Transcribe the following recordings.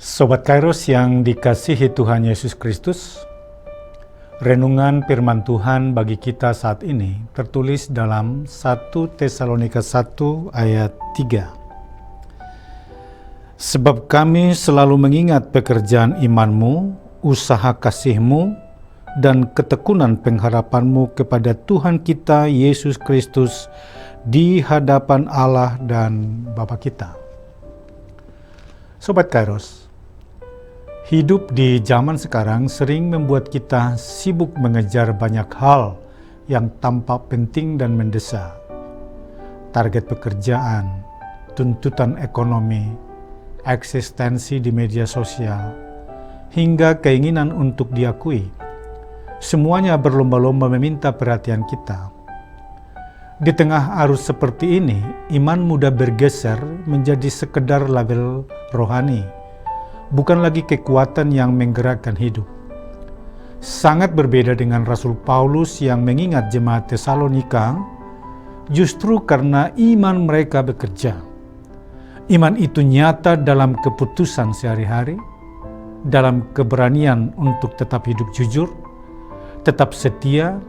Sobat Kairos yang dikasihi Tuhan Yesus Kristus, renungan firman Tuhan bagi kita saat ini tertulis dalam 1 Tesalonika 1 ayat 3. Sebab kami selalu mengingat pekerjaan imanmu, usaha kasihmu, dan ketekunan pengharapanmu kepada Tuhan kita Yesus Kristus di hadapan Allah dan Bapa kita. Sobat Kairos, hidup di zaman sekarang sering membuat kita sibuk mengejar banyak hal yang tampak penting dan mendesak. Target pekerjaan, tuntutan ekonomi, eksistensi di media sosial, hingga keinginan untuk diakui. Semuanya berlomba-lomba meminta perhatian kita. Di tengah arus seperti ini, iman mudah bergeser menjadi sekedar label rohani, bukan lagi kekuatan yang menggerakkan hidup. Sangat berbeda dengan Rasul Paulus yang mengingat jemaat Tesalonika, justru karena iman mereka bekerja. Iman itu nyata dalam keputusan sehari-hari, dalam keberanian untuk tetap hidup jujur, tetap setia,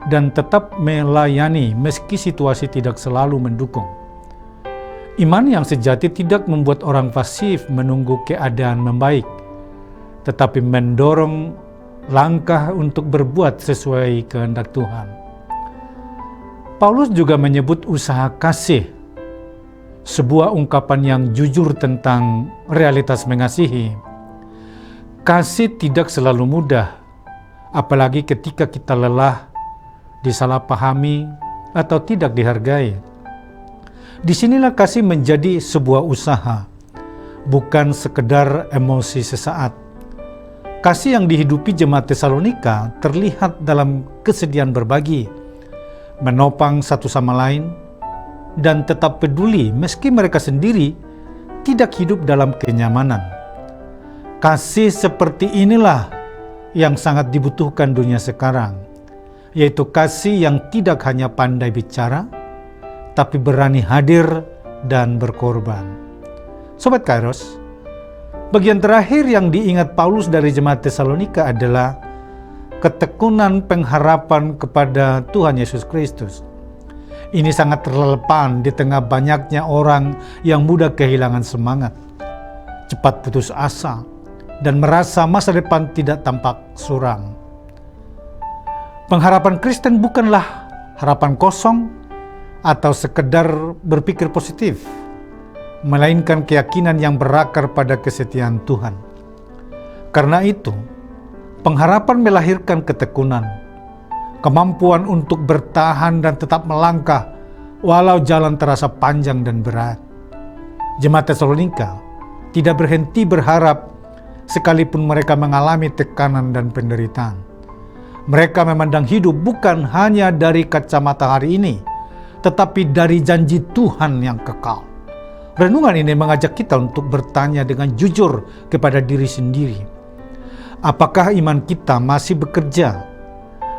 dan tetap melayani meski situasi tidak selalu mendukung. Iman yang sejati tidak membuat orang pasif menunggu keadaan membaik, tetapi mendorong langkah untuk berbuat sesuai kehendak Tuhan. Paulus juga menyebut usaha kasih, sebuah ungkapan yang jujur tentang realitas mengasihi. Kasih tidak selalu mudah, apalagi ketika kita lelah, disalahpahami, atau tidak dihargai. Disinilah kasih menjadi sebuah usaha, bukan sekedar emosi sesaat. Kasih yang dihidupi jemaat Tesalonika terlihat dalam kesediaan berbagi, menopang satu sama lain, dan tetap peduli meski mereka sendiri tidak hidup dalam kenyamanan. Kasih seperti inilah yang sangat dibutuhkan dunia sekarang, yaitu kasih yang tidak hanya pandai bicara, tapi berani hadir dan berkorban. Sobat Kairos, bagian terakhir yang diingat Paulus dari jemaat Tesalonika adalah ketekunan pengharapan kepada Tuhan Yesus Kristus. Ini sangat relevan di tengah banyaknya orang yang mudah kehilangan semangat, cepat putus asa, dan merasa masa depan tidak tampak suram. Pengharapan Kristen bukanlah harapan kosong atau sekedar berpikir positif, melainkan keyakinan yang berakar pada kesetiaan Tuhan. Karena itu, pengharapan melahirkan ketekunan, kemampuan untuk bertahan dan tetap melangkah walau jalan terasa panjang dan berat. Jemaat Tesalonika tidak berhenti berharap sekalipun mereka mengalami tekanan dan penderitaan. Mereka memandang hidup bukan hanya dari kacamata hari ini, tetapi dari janji Tuhan yang kekal. Renungan ini mengajak kita untuk bertanya dengan jujur kepada diri sendiri. Apakah iman kita masih bekerja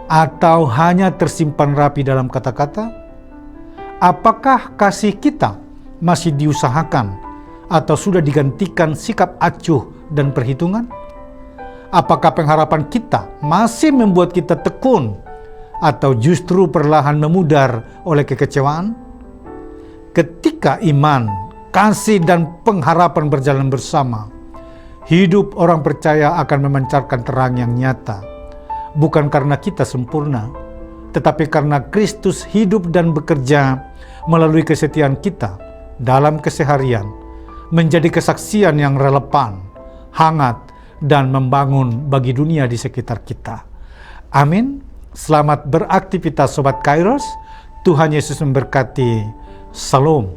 atau hanya tersimpan rapi dalam kata-kata? Apakah kasih kita masih diusahakan atau sudah digantikan sikap acuh dan perhitungan? Apakah pengharapan kita masih membuat kita tekun atau justru perlahan memudar oleh kekecewaan? Ketika iman, kasih, dan pengharapan berjalan bersama, hidup orang percaya akan memancarkan terang yang nyata. Bukan karena kita sempurna, tetapi karena Kristus hidup dan bekerja melalui kesetiaan kita dalam keseharian, menjadi kesaksian yang relevan, hangat, dan membangun bagi dunia di sekitar kita. Amin. Selamat beraktivitas Sobat Kairos. Tuhan Yesus memberkati. Salam.